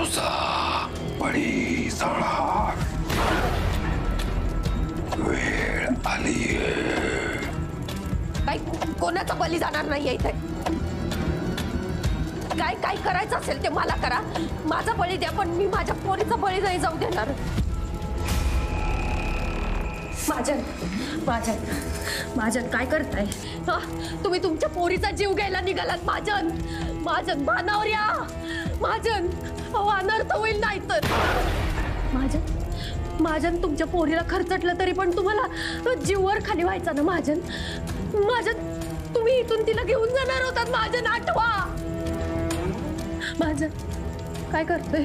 तुझा बळी जाणार वेळ आलीये. काय कोणाचा बळी जाणार नाहीये इथे. काय काय करायचं असेल ते मला करा. माझा बळी द्या, पण मी माझ्या पोरीचा बळी नाही जाऊ देणार. महाजन काय करताय? तुम्ही तुमच्या पोरीचा जीव घ्यायला निघालात. महाजन मानावर या. महाजन अनर्थ होईल नाही तर. महाजन तुमच्या पोरीला खर्चटलं तरी पण तुम्हाला जीववर खाली व्हायचा ना. महाजन तुम्ही इथून तिला घेऊन जाणार होतात. महाजन आठवा. महाजन काय करतोय?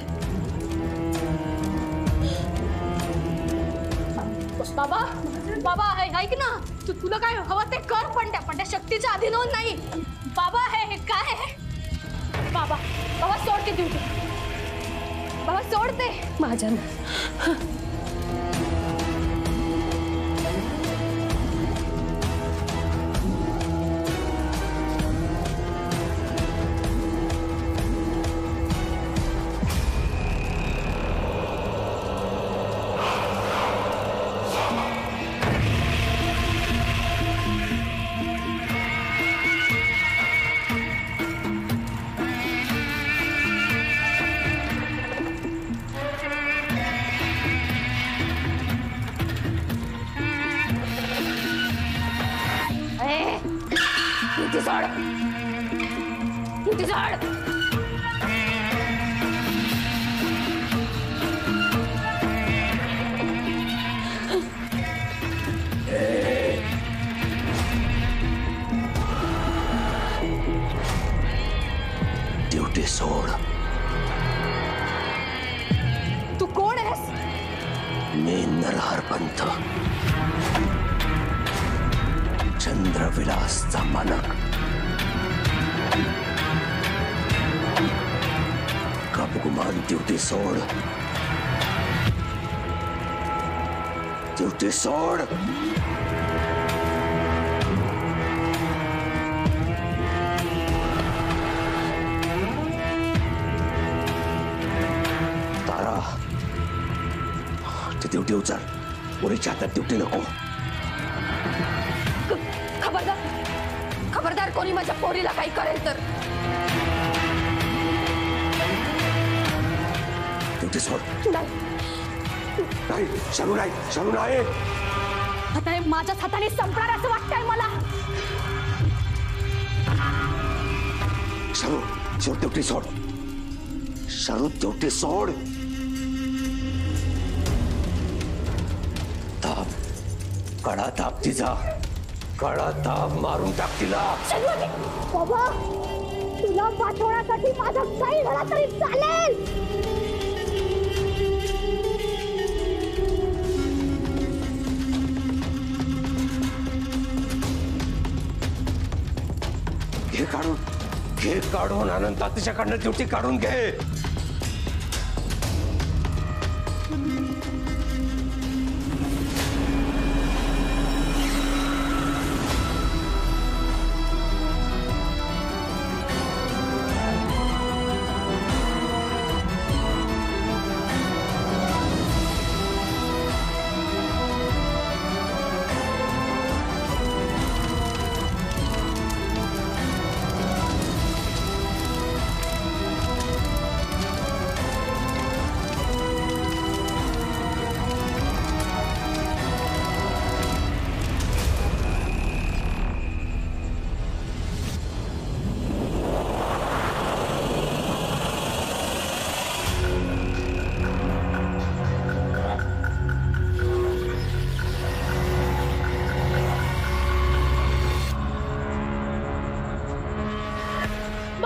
बाबा बाबा ऐक ना. तुला काय हवं ते कर, पण त्या शक्तीच्या अधीन होऊन नाही. बाबा हे काय आहे? बाबा सोड ते ड्युटी. बाबा सोडते. महाजन ड्युटी सोड. तू कोण आहेस? मी नरहर पंथ, चंद्रविलासचा मालक. कपगुमान ड्युटी सोड. ड्युटी सोड. तारा ते ड्युटी उचल. पोरीच्या हातात ड्युटी नको. खबरदार कोणी माझ्या पोरीला काही करेल तर. ड्युटी सोड. नाही शालू नाही. आता हे माझ्याच हाताने संपणार असं वाटतंय मला. शालू ड्युटी सोड. शालू ड्युटी सोड. ताप कडा ताप तिचा. कडा ताप मारून टाक तिला. बाबा तुला पाठवण्यासाठी माझं काही झाला तरी चालेल. घे काढून अनंता तिच्याकडनं ड्युटी काढून घे.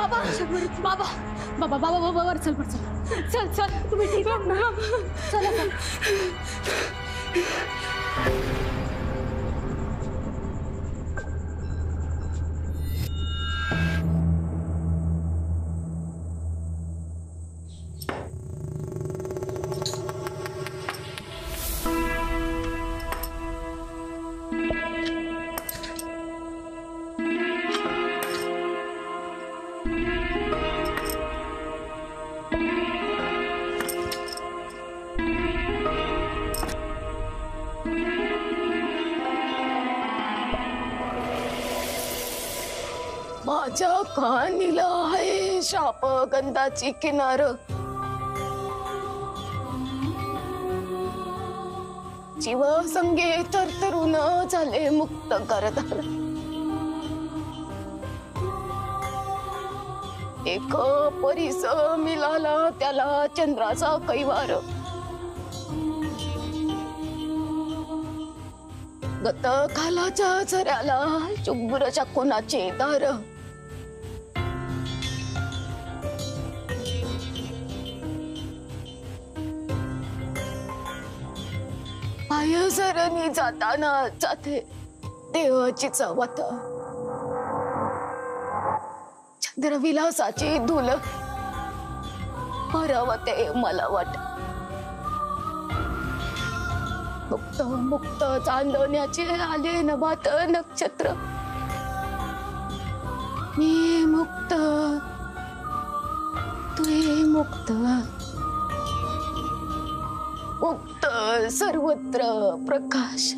बाबा चल तुम्ही ठीक आहात ना? चला कानीला आहे शाप गंधाची किनार, जीव संगे तरतरून झाले मुक्त करदार. एक परीस मिळाला त्याला चंद्राचा कैवार, गत खालाच्या झऱ्याला शुभ्रच्या कोणाचे दार. पाय सरणी जाताना जाते देवाची चवत, चंद्रविलासाची धुल हरवते मला वाट. मुक्त मुक्त चांदण्याचे आले नभात नक्षत्र, मी मुक्त तुही मुक्त, मुक्त सर्वत्र प्रकाश.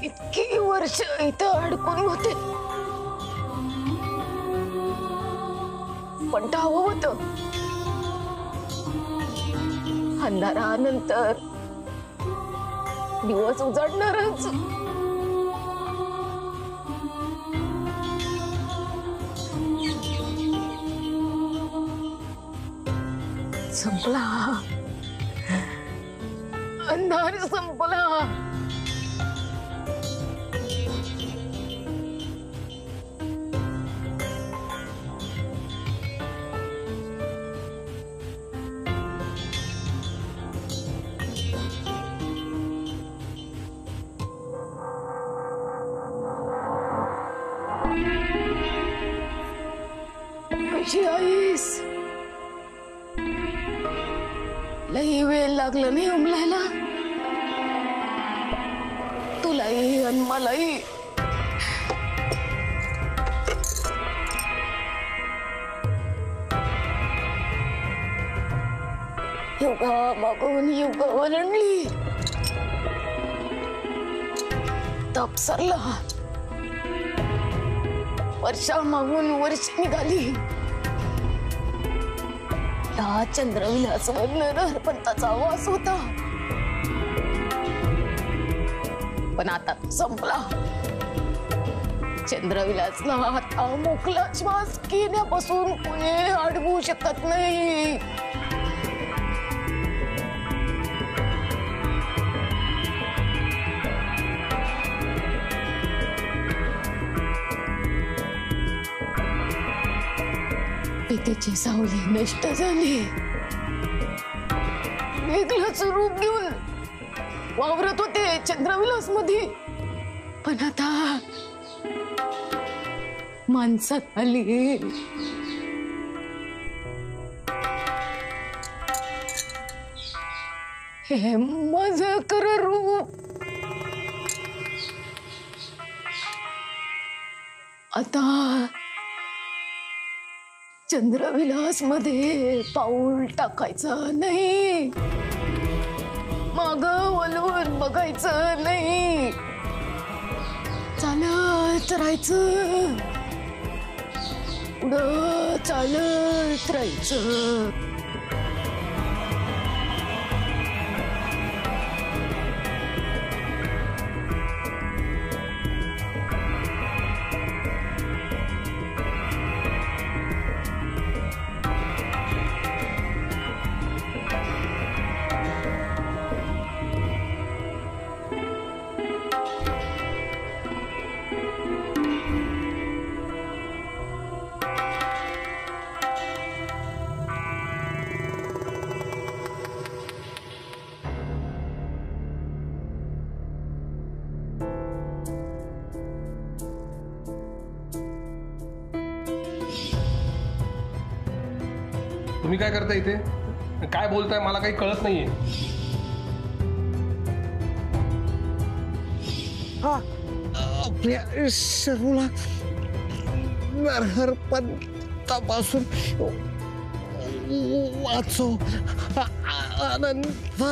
इतकी वर्ष इथं अडकून होते, पण ठाव होत अंधारानंतर दिवस उजाडणारच. संपला अंधार, संपला. कशी आईस? लई वेळ लागला नाही उमलायला तुलाही आणि मलाही. युगा मागून युग ओलांडली, ताप सरला, वर्षा मागून वर्ष निघाली. या चंद्रविलासवर नरहरपंताचा वास होता, पण आता संपला. चंद्रविलासला आता मोकळा श्वास घेण्यापासून कोणी अडवू शकत नाही. पितेची सावली नष्ट झाली, वेगळंच रूप घेऊन वावरत होते चंद्रविलास मध्ये, पण आता माणसात आली. हे माझं खरं रूप आता चंद्रविलास मध्ये पाऊल टाकायचं नाही, माग वळून बघायचं नाही, चालत राहायचं, पुढं चालत राहायचं. तुम्ही काय करताय इथे? काय बोलताय मला काही कळत नाहीये. आपल्या शरूला नरहरपंतापासून वाचव अनंता.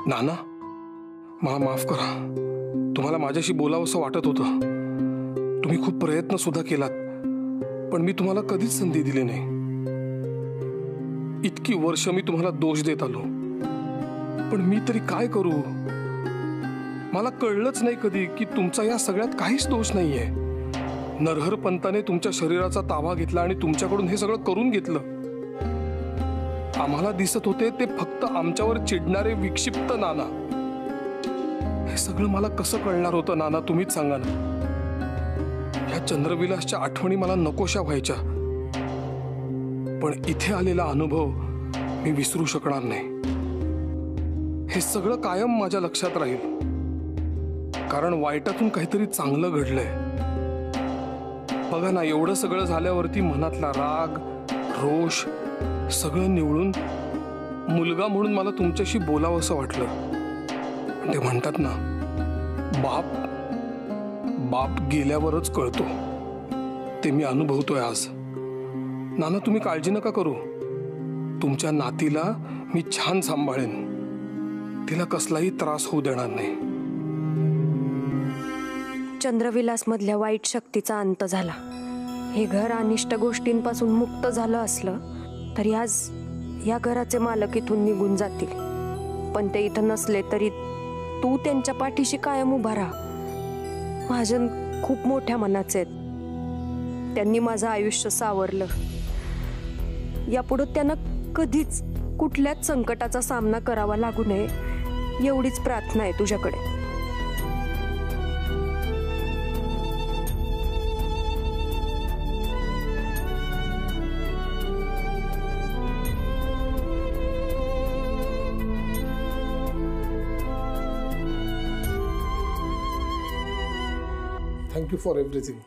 नाना, मला माफ करा. तुम्हाला माझ्याशी बोलावंसं वाटत होतं. तुम्ही खूप प्रयत्न सुद्धा केलात, पण मी तुम्हाला कधीच संधी दिली नाही. इतकी वर्ष मी तुम्हाला दोष देत आलो, पण मी तरी काय करू? मला कळलंच नाही कधी की तुमचा या सगळ्यात काहीच दोष नाहीये. नरहरपंताने तुमच्या शरीराचा ताबा घेतला आणि तुमच्याकडून हे सगळं करून घेतलं. आम्हाला दिसत होते ते फक्त आमच्यावर चिडणारे विक्षिप्त नाना. हे सगळं मला कसं कळणार होतं नाना, तुम्हीच सांगा ना. या चंद्रविलासच्या आठवणी मला नकोशा व्हायच्या, पण इथे आलेला अनुभव मी विसरू शकणार नाही. हे सगळं कायम माझ्या लक्षात राहील, कारण वाईटातून काहीतरी चांगलं घडलंय. बघा ना, एवढं सगळं झाल्यावरती मनातला राग, रोष सगळं निवळून मुलगा म्हणून मला तुमच्याशी बोलावंसं वाटलं. ते म्हणतात ना, बाप गेल्यावरच कळतो. ते मी अनुभवतोय आज. नाना, तुम्ही काळजी नका करू. तुमच्या नातीला मी छान सांभाळेन. तिला कसलाही त्रास होऊ देणार नाही. चंद्रविलास मधल्या वाईट शक्तीचा अंत झाला. हे घर अनिष्ट गोष्टींपासून मुक्त झालं असलं तरी आज या घराचे मालक इथून निघून जातील, पण ते इथं नसले तरी तू त्यांच्या पाठीशी कायम उभा राहा. महाजन खूप मोठ्या मनाचे आहेत. त्यांनी माझं आयुष्य सावरलं. यापुढे त्यांना कधीच कुठल्याच संकटाचा सामना करावा लागू नये, एवढीच प्रार्थना आहे तुझ्याकडे. Thank you for everything.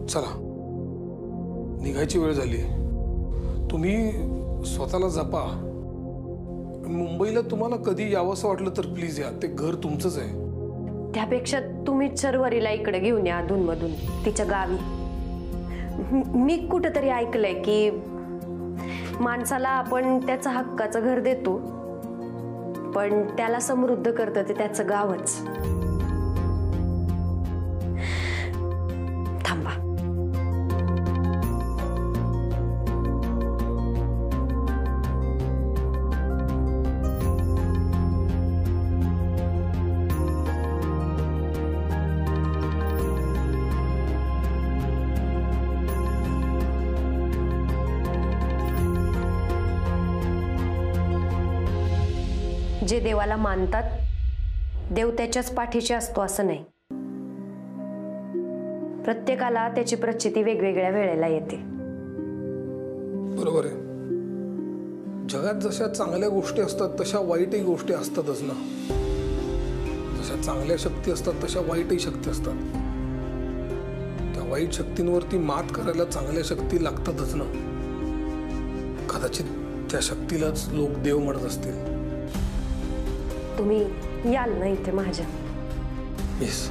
चला, निघायची वेळ झाली. तुम्ही स्वतःला जपा. मुंबईला तुम्हाला कधी यावंसं वाटलं तर प्लीज या. ते घर तुमचंच आहे. त्यापेक्षा तुम्हीच शर्वरीला इकडे घेऊन या अधूनमधून तिच्या गावी. मी कुठंतरी ऐकलंय की माणसाला आपण त्याचं हक्काचं घर देतो, पण त्याला समृद्ध करतं ते त्याचं गावच. थांबा. जे देवाला मानतात, देव त्याच्याच पाठीशी असतो असं नाही. प्रत्येकाला त्याची प्रचिती वेगवेगळ्या वेळेला येते. बरोबर आहे. जगात जशा चांगल्या गोष्टी असतात तशा वाईटही गोष्टी असतातच ना. जशा चांगल्या शक्ती असतात तशा वाईटही शक्ती असतात. त्या वाईट शक्तींवरती मात करायला चांगल्या शक्ती लागतातच ना. कदाचित त्या शक्तीलाच लोक देव म्हणत असतील. तुम्ही याल ना इथे माझ्या? येस,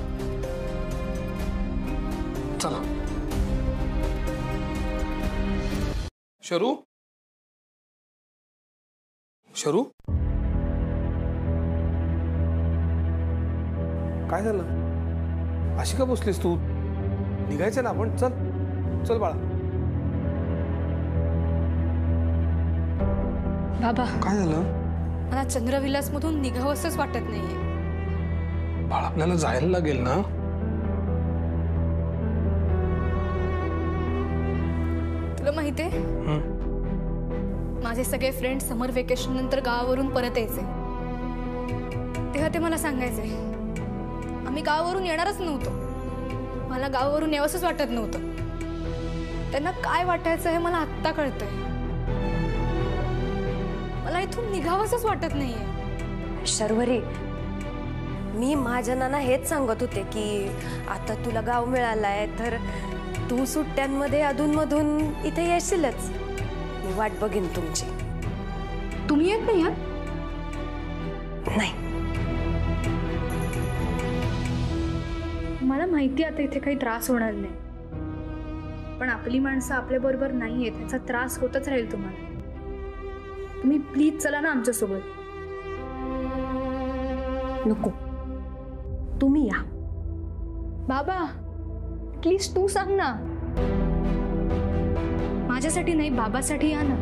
चला. शरू, शरू, काय झालं? अशी का बसलीस तू? निघायचं ना आपण. चल चल बाळा. बाबा, काय झालं? मला चंद्रविलास मधून निघावंसच वाटत नाहीये. बाळा, आपल्याला जायला लागेल ना. तुला माहितीये, माझे सगळे फ्रेंड समर वेकेशन नंतर गावावरून परत यायचे. तेव्हा ते मला सांगायचे आम्ही गावावरून येणारच नव्हतो. मला गावावरून यावंसच वाटत नव्हतं. त्यांना काय वाटायचं हे मला आत्ता कळतंय. मला इथून निघावंसच वाटत नाहीये. शर्वरी, मी महाजनांना हेच सांगत होते की आता तुला गाव मिळालाय तर तू सुट्ट्यांमध्ये अधूनमधून इथे येशीलच. मी वाट बघीन तुमची. तुम्ही येत नाही? नाही, मला माहिती आता इथे काही त्रास होणार नाही, पण आपली माणसं आपल्या बरोबर नाहीये, त्याचा त्रास होतच राहील तुम्हाला. तुम्ही प्लीज चला ना आमच्या सोबत. नको, तुम्ही या. बाबा प्लीज तू सांग ना. माझ्यासाठी नाही, बाबासाठी या ना.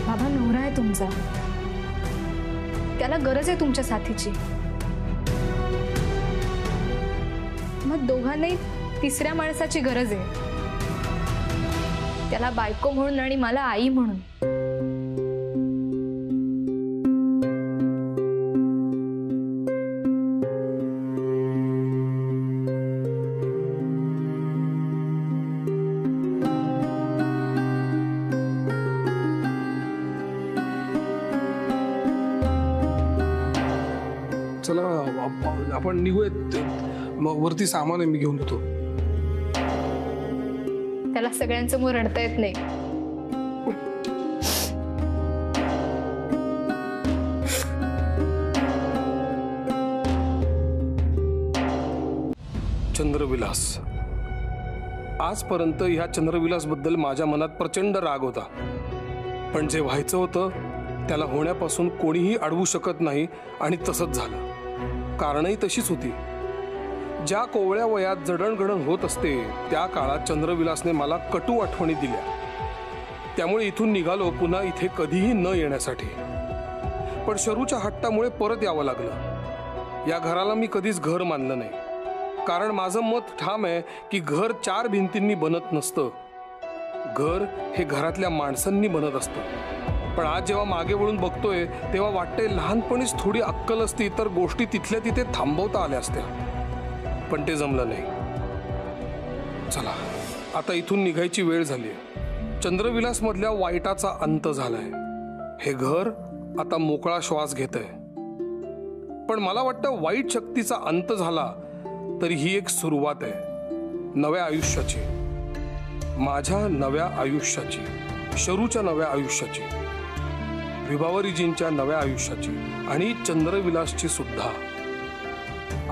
बाबा नवरा आहे तुमचा, त्याला गरज आहे तुमच्या साथीची. मग दोघांनाही तिसऱ्या माणसाची गरज आहे, त्याला बायको म्हणून आणि मला आई म्हणून. चला आपण निघूयात. वरती सामान आहे, मी घेऊन येतो. त्याला सगळ्यांसमोर रडता येत नाही. चंद्रविलास. आजपर्यंत ह्या चंद्रविलास बद्दल माझ्या मनात प्रचंड राग होता, पण जे व्हायचं होतं त्याला होण्यापासून कोणीही अडवू शकत नाही. आणि तसंच झालं. कारणही तशीच होती. ज्या कोवळ्या वयात जडणघडण होत असते त्या काळात चंद्रविलासने मला कटू आठवणी दिल्या. त्यामुळे इथून निघालो पुन्हा इथे कधीही न येण्यासाठी. पण शरूच्या हट्टामुळे परत यावं लागलं. या घराला मी कधीच घर मानलं नाही, कारण माझं मत ठाम आहे की घर चार भिंतींनी बनत नसतं. घर हे घरातल्या माणसांनी बनत असतं. पण आज जेव्हा मागे वळून बघतोय तेव्हा वाटतंय लहानपणीच थोडी अक्कल असती तर गोष्टी तिथल्या तिथे थांबवता आल्या असत्या. पण ते जमलं नाही. चला आता इथून निघायची वेळ झाली. चंद्रविलास मधल्या वाईटाचा अंत झालाय. हे घर आता मोकळा श्वास घेतंय. पण मला वाटतं वाईट शक्तीचा अंत झाला तरी ही एक सुरुवात आहे नव्या आयुष्याची. माझ्या नव्या आयुष्याची, शरूच्या नव्या आयुष्याची, विभावरीजींच्या नव्या आयुष्याची आणि चंद्रविलासची सुद्धा.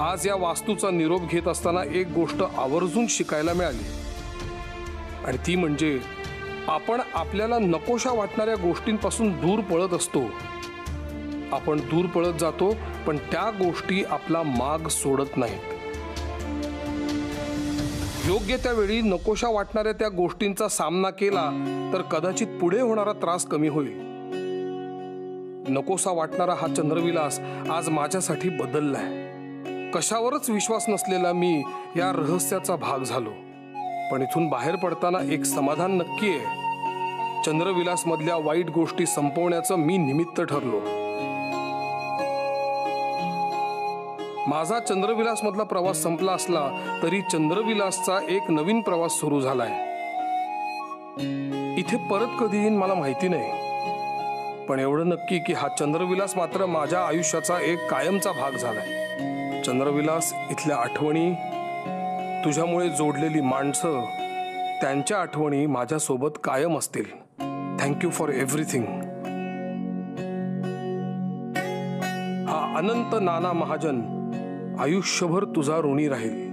आज या वास्तूचा निरोप घेत असताना एक गोष्ट आवर्जून शिकायला मिळाली, आणि ती म्हणजे आपण आपल्याला नकोशा वाटणाऱ्या गोष्टींपासून दूर पळत असतो. आपण दूर पळत जातो, पण त्या गोष्टी आपला माग सोडत नाहीत. योग्य त्यावेळी नकोशा वाटणाऱ्या त्या गोष्टींचा सामना केला तर कदाचित पुढे होणारा त्रास कमी होईल. नकोसा वाटणारा हा चंद्रविलास आज माझ्यासाठी बदललाय. कशावरच विश्वास नसलेला मी या रहस्याचा भाग झालो. पण इथून बाहेर पडताना एक समाधान नक्की आहे. चंद्रविलास मधल्या वाईट गोष्टी संपवण्याचं मी निमित्त ठरलो. माझा चंद्रविलास मधला प्रवास संपला असला तरी चंद्रविलासचा एक नवीन प्रवास सुरू झालाय. इथे परत कधी येईन मला माहिती नाही, पण एवढं नक्की की हा चंद्रविलास मात्र माझ्या आयुष्याचा एक कायमचा भाग झालाय. चंद्रविलास, इथल्या आठवणी, तुझ्यामुळे जोडलेली माणसं, त्यांच्या आठवणी माझ्यासोबत कायम असतील. Thank you for everything. हा अनंत नाना महाजन आयुष्यभर तुझा ऋणी राहील.